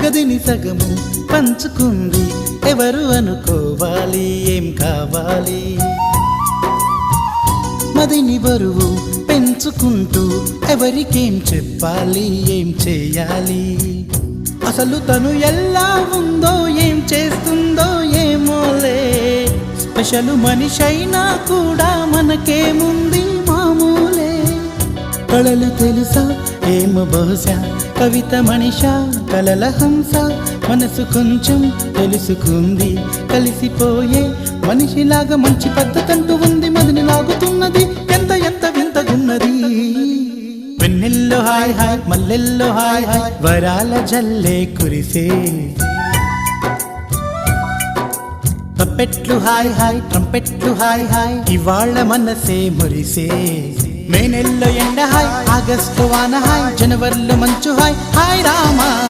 గదిని సగము పంచుకుంది ఎవరు అనుకోవాలి ఏం కావాలి మదిని బరువు పెంచుకుంటూ ఎవరికేం చెప్పాలి ఏం చేయాలి అసలు తను ఎలా ఉందో ఏం చేస్తుందో ఏమోలే స్పెషల్ మనిషైనా కూడా మనకేముంది మామూలే కళలు తెలుసా ఏమో బహుశా కవిత మనిషా కలల హంస మనసు కొంచెం తెలుసుకుంది కలిసిపోయే మనిషిలాగా మంచి పద్ధతంటూ ఉంది మదిని లాగుతున్నది ఎంత ఎంత వింతగున్నది వెన్నెల్లో హాయ్ హాయ్ మల్లెల్లో హాయ్ హాయ్ వరాల జల్లే కురిసే తప్పెట్లు హాయ్ హాయ్ ట్రంపెట్లు హాయ్ హాయ్ ఇవాళ మనసే మురిసే మే నెల్లో ఎండ హాయ్ ఆగస్టు వాన హాయ్ జనవరిలో మంచు హాయ్ హాయ్ రామా